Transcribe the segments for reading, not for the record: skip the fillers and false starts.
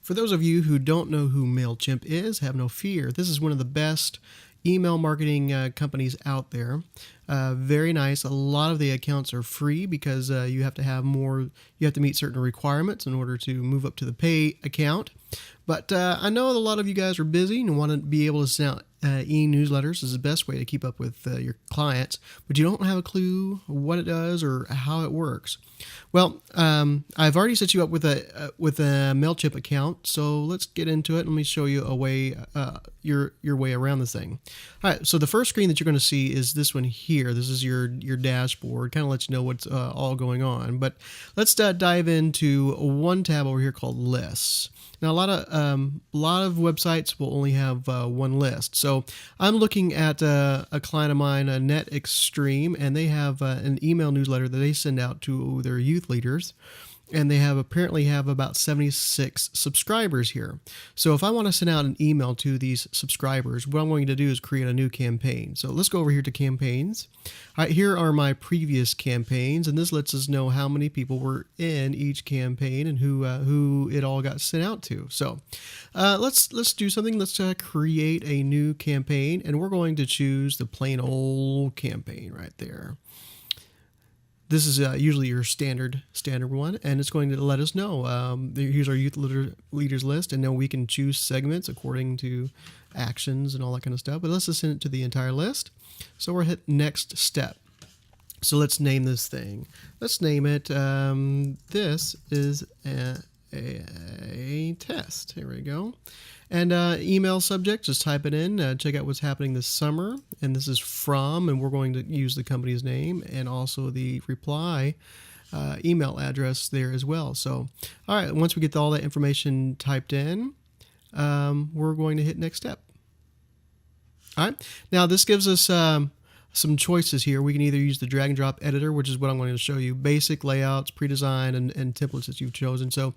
For those of you who don't know who Mailchimp is, have no fear. This is one of the best email marketing companies out there. Very nice. A lot of the accounts are free because you have to have more. You have to meet certain requirements in order to move up to the pay account. But I know a lot of you guys are busy and want to be able to send out e-newsletters. Is the best way to keep up with your clients, but you don't have a clue what it does or how it works. Well, I've already set you up with a Mailchimp account, so let's get into it. Let me show you a way, your way around this thing. All right, so the first screen that you're going to see is this one here. This is your dashboard. Kind of lets you know what's all going on. But let's dive into one tab over here called Lists. Now, a lot of websites will only have one list. So I'm looking at a client of mine, Net Extreme, and they have an email newsletter that they send out to their youth leaders. And they apparently have about 76 subscribers here. So if I want to send out an email to these subscribers, what I'm going to do is create a new campaign. So let's go over here to campaigns. All right, here are my previous campaigns, and this lets us know how many people were in each campaign and who it all got sent out to. So let's do something. Let's create a new campaign, and we're going to choose the plain old campaign right there. This is usually your standard one, and it's going to let us know. Here's our youth leaders list, and then we can choose segments according to actions and all that kind of stuff. But let's just send it to the entire list. So we'll hit next step. So let's name this thing. Let's name it. This is a test. Here we go. And email subject, just type it in, check out what's happening this summer. And this is from, and we're going to use the company's name and also the reply email address there as well. So, all right, once we get all that information typed in, we're going to hit next step. All right, now this gives us some choices here. We can either use the drag and drop editor, which is what I'm going to show you, basic layouts, pre-design, and templates that you've chosen. So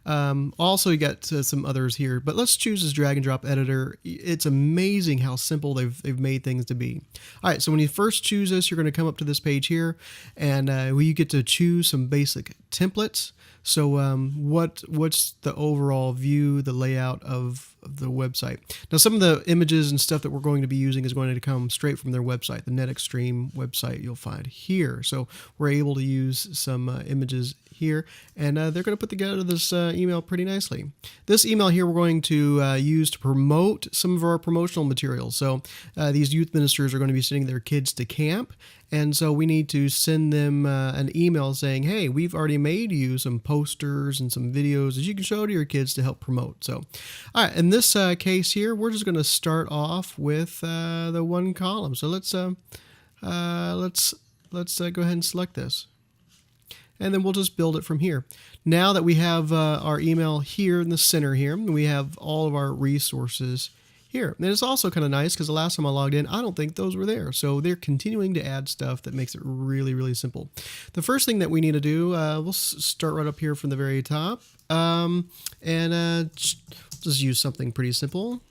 also you got some others here, but let's choose this drag and drop editor. It's amazing how simple they've made things to be. All right, so when you first choose this, you're going to come up to this page here, and you get to choose some basic templates. So what's the overall view, the layout of the website? Now, some of the images and stuff that we're going to be using is going to come straight from their website, the Net Extreme website you'll find here. So we're able to use some images here, and they're going to put together this email pretty nicely. This email here we're going to use to promote some of our promotional materials. So these youth ministers are going to be sending their kids to camp, and so we need to send them an email saying, hey, we've already made you some posters and some videos that you can show to your kids to help promote. So, all right, in this case here, we're just going to start off with the one column. So let's go ahead and select this. And then we'll just build it from here. Now that we have our email here in the center here, we have all of our resources here. And it's also kind of nice because the last time I logged in, I don't think those were there. So they're continuing to add stuff that makes it really, really simple. The first thing that we need to do, we'll start right up here from the very top. Just use something pretty simple.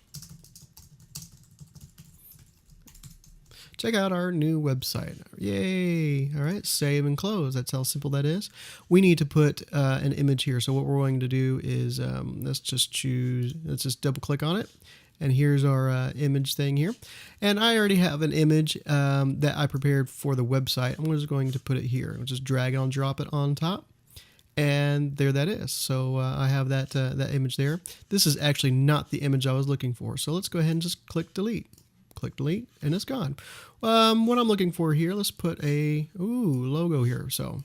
Check out our new website. Yay. All right, save and close. That's how simple that is. We need to put an image here. So what we're going to do is let's just double click on it. And here's our image thing here. And I already have an image that I prepared for the website. I'm just going to put it here. I'll just drag it and drop it on top. And there that is. So I have that image there. This is actually not the image I was looking for. So let's go ahead and just click delete. Click delete, and it's gone. What I'm looking for here, let's put a logo here. So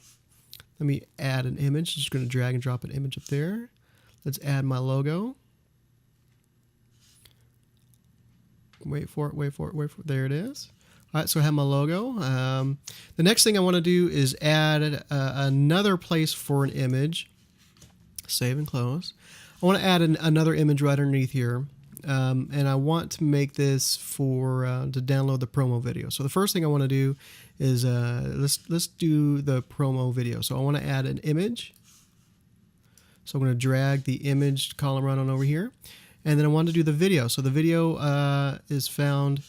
let me add an image. Just going to drag and drop an image up there. Let's add my logo. Wait for it. There it is. All right, so I have my logo. The next thing I want to do is add another place for an image. Save and close. I want to add another image right underneath here. And I want to make this for to download the promo video. So the first thing I want to do is let's do the promo video. So I want to add an image. So I'm going to drag the image column right on over here, and then I want to do the video. So the video is found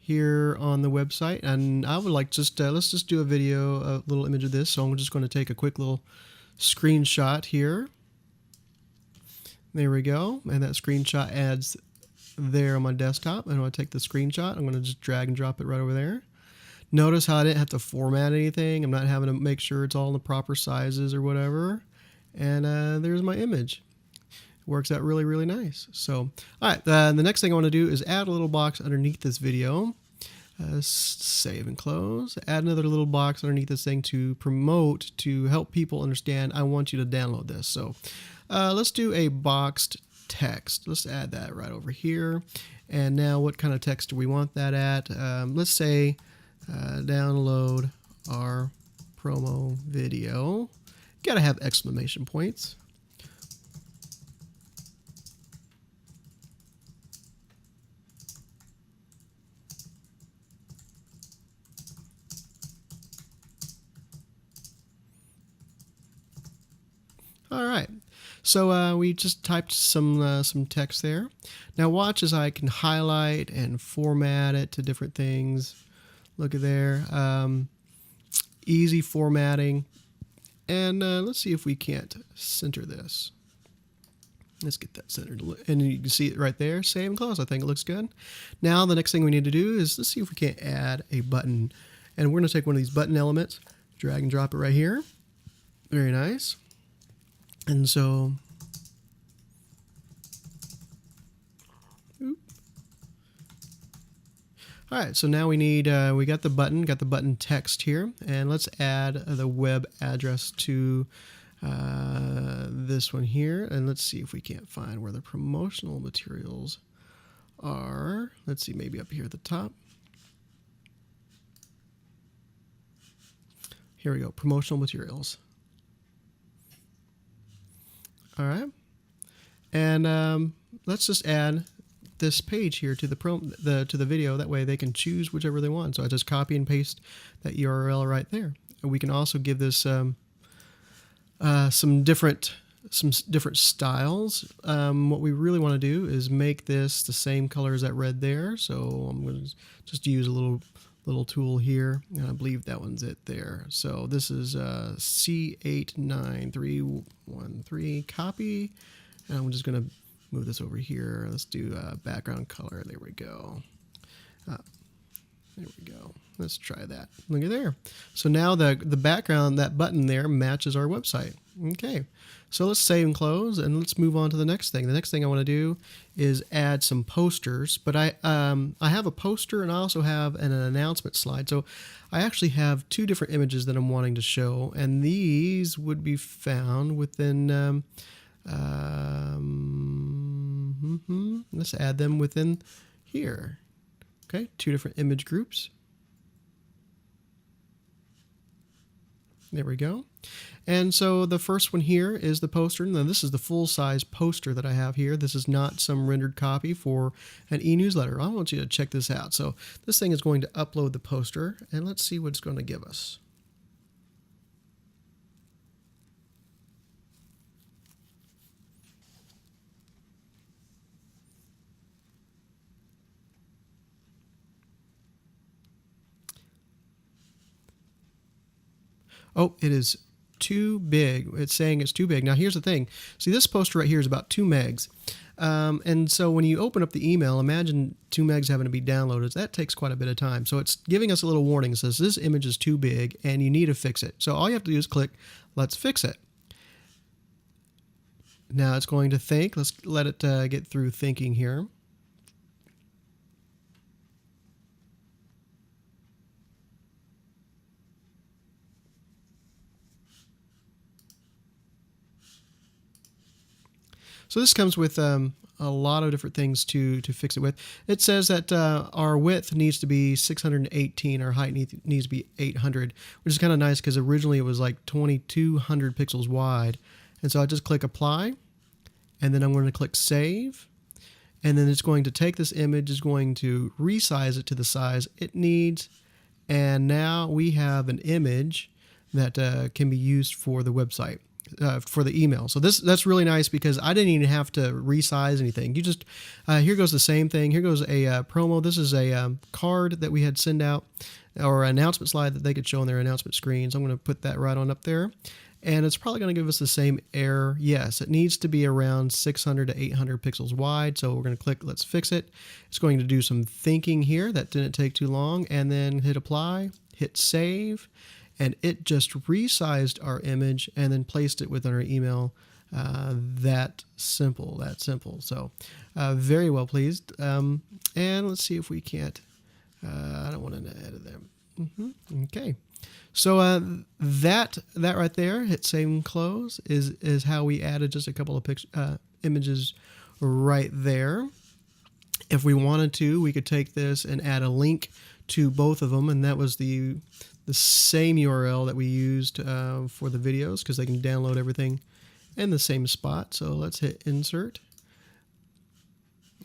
here on the website, and I would like let's just do a little image of this. So I'm just going to take a quick little screenshot here. There we go. And that screenshot adds there on my desktop. And when I take the screenshot, I'm going to just drag and drop it right over there. Notice how I didn't have to format anything. I'm not having to make sure it's all in the proper sizes or whatever. And there's my image. Works out really, really nice. So, all right, the next thing I want to do is add a little box underneath this video. Save and close. Add another little box underneath this thing to promote, to help people understand I want you to download this. So let's do a boxed text. Let's add that right over here. And now what kind of text do we want that at? Let's say download our promo video. Got to have exclamation points. All right, so we just typed some text there. Now watch as I can highlight and format it to different things. Look at there, easy formatting. And let's see if we can't center this. Let's get that centered. And you can see it right there, save and close. I think it looks good. Now the next thing we need to do is let's see if we can't add a button. And we're gonna take one of these button elements, drag and drop it right here. Very nice. And so, all right, so now we need, we got the button text here, and let's add the web address to this one here, and let's see if we can't find where the promotional materials are. Let's see, maybe up here at the top. Here we go, promotional materials. All right, and let's just add this page here to the video. That way they can choose whichever they want. So I just copy and paste that URL right there. And we can also give this some different styles. What we really want to do is make this the same color as that red there. So I'm going to just use a little tool here, and I believe that one's it there. So this is C89313 copy, and I'm just going to move this over here. Let's do background color. There we go. There we go. Let's try that. Look at there. So now the background, that button there, matches our website. Okay. So let's save and close, and let's move on to the next thing. The next thing I want to do is add some posters, but I have a poster and I also have an announcement slide. So I actually have two different images that I'm wanting to show, and these would be found within, let's add them within here. Okay, two different image groups. There we go. And so the first one here is the poster. Now this is the full-size poster that I have here. This is not some rendered copy for an e-newsletter. I want you to check this out. So this thing is going to upload the poster, and let's see what it's going to give us. Oh, it is too big. It's saying it's too big. Now here's the thing. See, this poster right here is about 2 megs. And so when you open up the email, imagine 2 megs having to be downloaded. That takes quite a bit of time. So it's giving us a little warning. It says this image is too big and you need to fix it. So all you have to do is click, let's fix it. Now it's going to think. Let's let it get through thinking here. So this comes with a lot of different things to fix it with. It says that our width needs to be 618, our height needs to be 800, which is kind of nice because originally it was like 2200 pixels wide. And so I just click apply, and then I'm going to click save, and then it's going to take this image, is going to resize it to the size it needs, and now we have an image that can be used for the website. For the email. So that's really nice because I didn't even have to resize anything. You just, here goes the same thing. Here goes a promo. This is a card that we had send out, or an announcement slide that they could show on their announcement screens. I'm going to put that right on up there. and it's probably going to give us the same error. Yes, it needs to be around 600 to 800 pixels wide, so we're going to click Let's Fix It. It's going to do some thinking here. That didn't take too long, and then hit Apply, hit Save, and it just resized our image and then placed it within our email. That simple. So very well pleased. And let's see if we can't, I don't want to edit them. Okay. So that right there, hit save and close, is how we added just a couple of images right there. If we wanted to, we could take this and add a link to both of them, and that was the same URL that we used for the videos, because they can download everything in the same spot. So let's hit insert.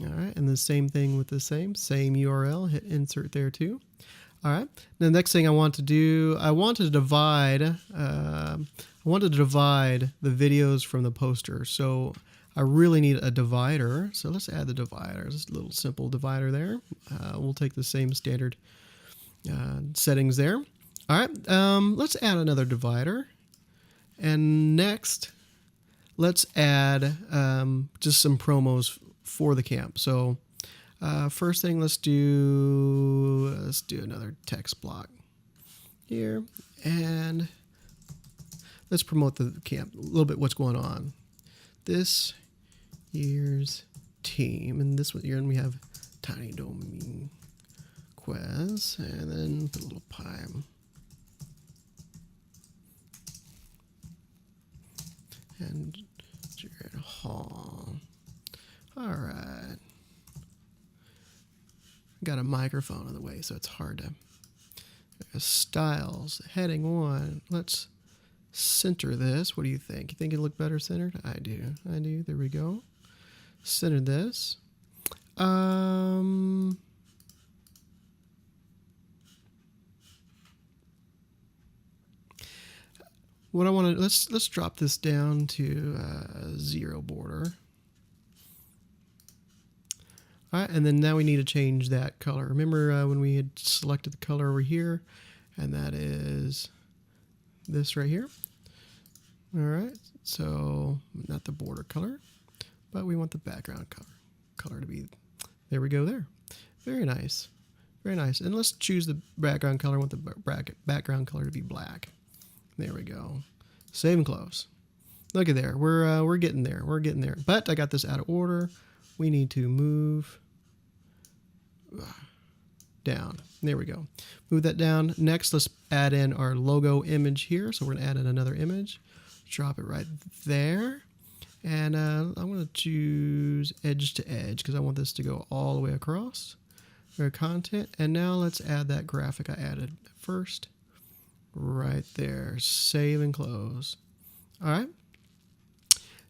All right, and the same thing with the same URL, hit insert there too. All right, the next thing I want to do, I want to divide the videos from the poster. So I really need a divider. So let's add the divider, just a little simple divider there. We'll take the same standard settings there. All right, let's add another divider. And next, let's add just some promos for the camp. So first thing, let's do another text block here, and let's promote the camp a little bit. What's going on this year's team, and this year we have Tiny Domain Quest, and then put a little Pime. And Jared Hall. All right. Got a microphone in the way, so it's hard to. Styles, heading 1. Let's center this. What do you think? You think it'll look better centered? I do. There we go. Center this. What I want to, let's drop this down to 0 border. All right, and then now we need to change that color. Remember when we had selected the color over here, and that is this right here. All right, so not the border color, but we want the background color to be, there we go there. Very nice, very nice. And let's choose the background color. I want the background color to be black. There we go. Save and close. Look at there. We're getting there. We're getting there. But I got this out of order. We need to move down. There we go. Move that down. Next, let's add in our logo image here. So we're going to add in another image. Drop it right there. And I'm going to choose edge to edge because I want this to go all the way across. Our content. And now let's add that graphic I added first. Right there. Save and close. All right.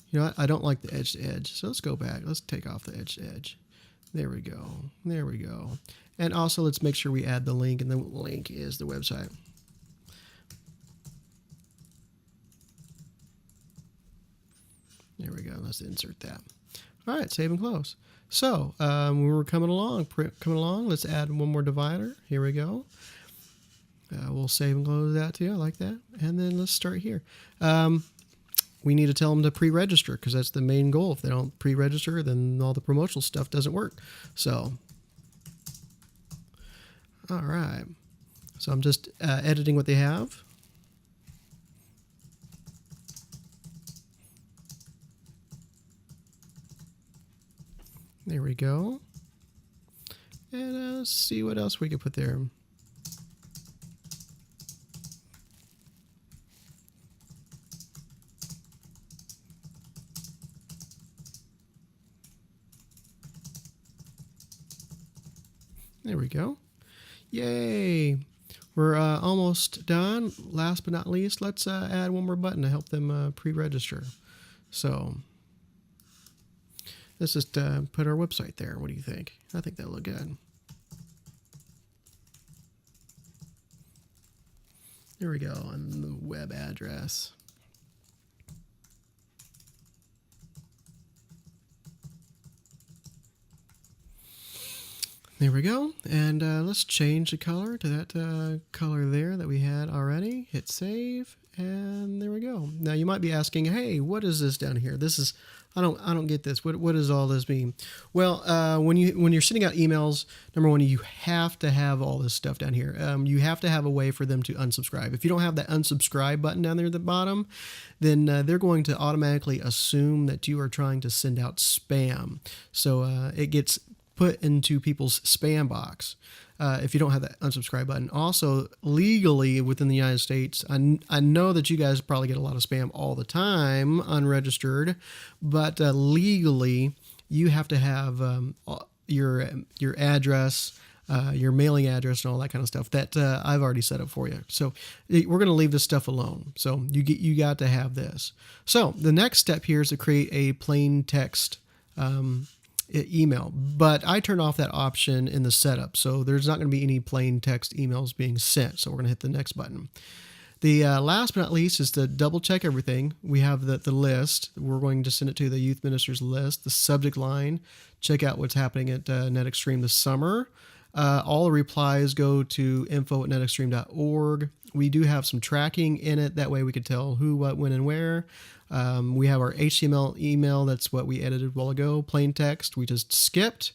You know what? I don't like the edge to edge, so let's go back. Let's take off the edge to edge. There we go. There we go. And also, let's make sure we add the link, and the link is the website. There we go. Let's insert that. All right. Save and close. So when we're coming along, let's add one more divider. Here we go. We'll save and close that too. I like that. And then let's start here. We need to tell them to pre-register because that's the main goal. If they don't pre-register, then all the promotional stuff doesn't work. So, all right. So I'm just editing what they have. There we go. And let's see what else we could put there. There we go. Yay! We're almost done. Last but not least, let's add one more button to help them pre-register. So let's just put our website there. What do you think? I think that'll look good. There we go, and the web address. There we go, and let's change the color to that color there that we had already. Hit save, And there we go. Now you might be asking, hey, what is this down here? This is, I don't get this. What does all this mean? Well, when you're sending out emails, number one, you have to have all this stuff down here. You have to have a way for them to unsubscribe. If you don't have that unsubscribe button down there at the bottom, then they're going to automatically assume that you are trying to send out spam. So it gets put into people's spam box. If you don't have that unsubscribe button. Also, legally within the United States, I know that you guys probably get a lot of spam all the time, unregistered, but legally you have to have your address, your mailing address, and all that kind of stuff that I've already set up for you. So we're going to leave this stuff alone. So you got to have this. So the next step here is to create a plain text email, but I turned off that option in the setup, so there's not going to be any plain text emails being sent. So we're going to hit the next button. The last but not least is to double check everything. We have the list. We're going to send it to the youth ministers list. The subject line, check out what's happening at NetExtreme this summer. All the replies go to info@netextreme.org. We do have some tracking in it. That way we could tell who, what, when, and where. We have our HTML email. That's what we edited a while ago. Plain text, we just skipped.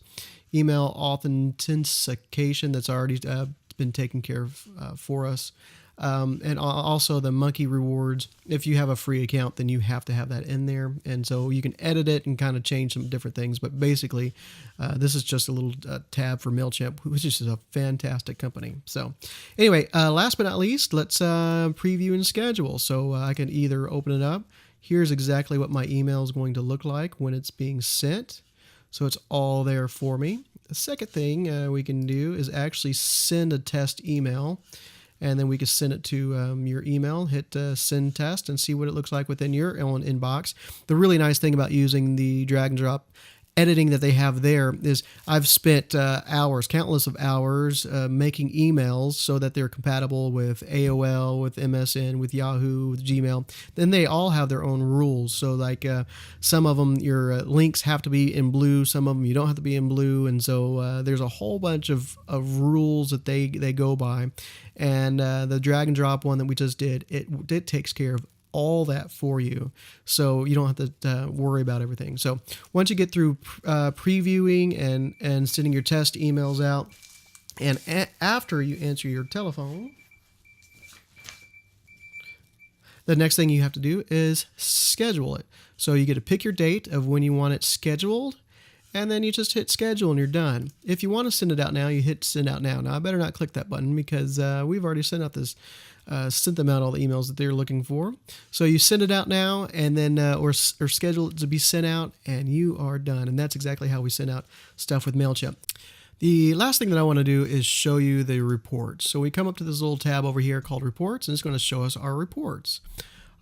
Email authentication, that's already been taken care of for us. And also the monkey rewards. If you have a free account, then you have to have that in there. And so you can edit it and kind of change some different things. But basically, this is just a little tab for Mailchimp, which is a fantastic company. So anyway, last but not least, let's preview and schedule. So I can either open it up. Here's exactly what my email is going to look like when it's being sent. So it's all there for me. The second thing we can do is actually send a test email. And then we can send it to your email, hit send test, and see what it looks like within your own inbox. The really nice thing about using the drag and drop editing that they have there is I've spent hours, countless of hours, making emails so that they're compatible with AOL, with MSN, with Yahoo, with Gmail. Then they all have their own rules. So like some of them, your links have to be in blue. Some of them you don't have to be in blue. And so there's a whole bunch of rules that they go by. And the drag and drop one that we just did, it takes care of all that for you, so you don't have to worry about everything. So once you get through previewing and sending your test emails out, and after you answer your telephone, the next thing you have to do is schedule it. So you get to pick your date of when you want it scheduled, and then you just hit schedule and you're done. If you want to send it out now, you hit send out now. Now I better not click that button because we've already sent out this sent them out all the emails that they're looking for. So you send it out now, and then or schedule it to be sent out, and you are done. And that's exactly how we send out stuff with Mailchimp. The last thing that I want to do is show you the reports. So we come up to this little tab over here called reports, and it's going to show us our reports.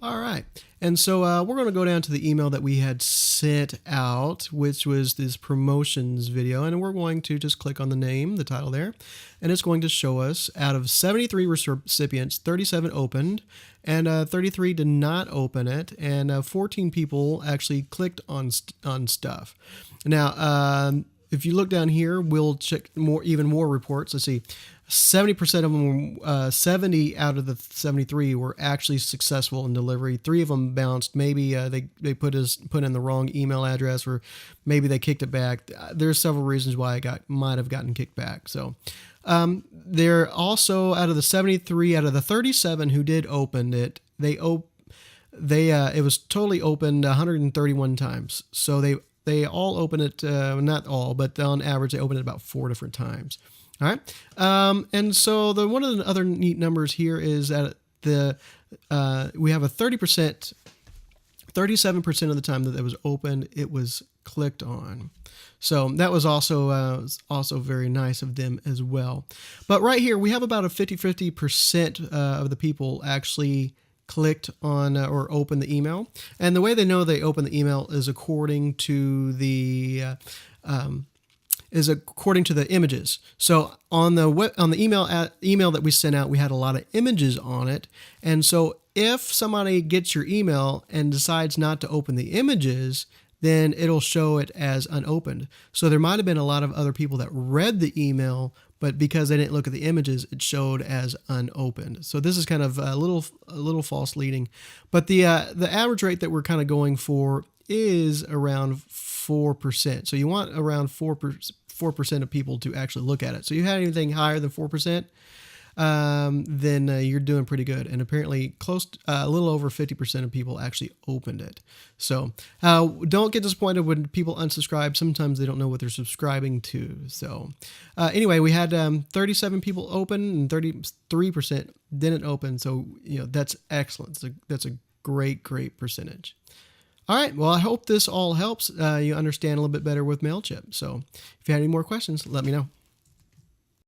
All right, and so we're going to go down to the email that we had sent out, which was this promotions video, and we're going to just click on the name, the title there, and it's going to show us out of 73 recipients, 37 opened, and 33 did not open it, and 14 people actually clicked on stuff. Now, if you look down here, we'll check even more reports. Let's see. 70% of them, 70 out of the 73 were actually successful in delivery. 3 of them bounced. Maybe they put in the wrong email address, or maybe they kicked it back. There's several reasons why it might have gotten kicked back. So they're also out of the 73, out of the 37 who did open it, it was totally opened 131 times. So they all open it, not all, but on average they open it about 4 different times. All right, and so one of the other neat numbers here is that we have a 30%, 37% of the time that it was opened, it was clicked on. So that was also very nice of them as well. But right here we have about a 50% of the people actually clicked on or opened the email, and the way they know they opened the email is according to the images. So on the email that we sent out, we had a lot of images on it. And so if somebody gets your email and decides not to open the images, then it'll show it as unopened. So there might have been a lot of other people that read the email, but because they didn't look at the images, it showed as unopened. So this is kind of a little false leading. But the average rate that we're kind of going for is around 4%. So you want around 4% of people to actually look at it. So you had anything higher than 4%, then you're doing pretty good. And apparently a little over 50% of people actually opened it. So don't get disappointed when people unsubscribe. Sometimes they don't know what they're subscribing to. So anyway, we had 37 people open and 33% didn't open. So that's excellent. That's a great percentage. All right. Well, I hope this all helps you understand a little bit better with Mailchimp. So if you have any more questions, let me know.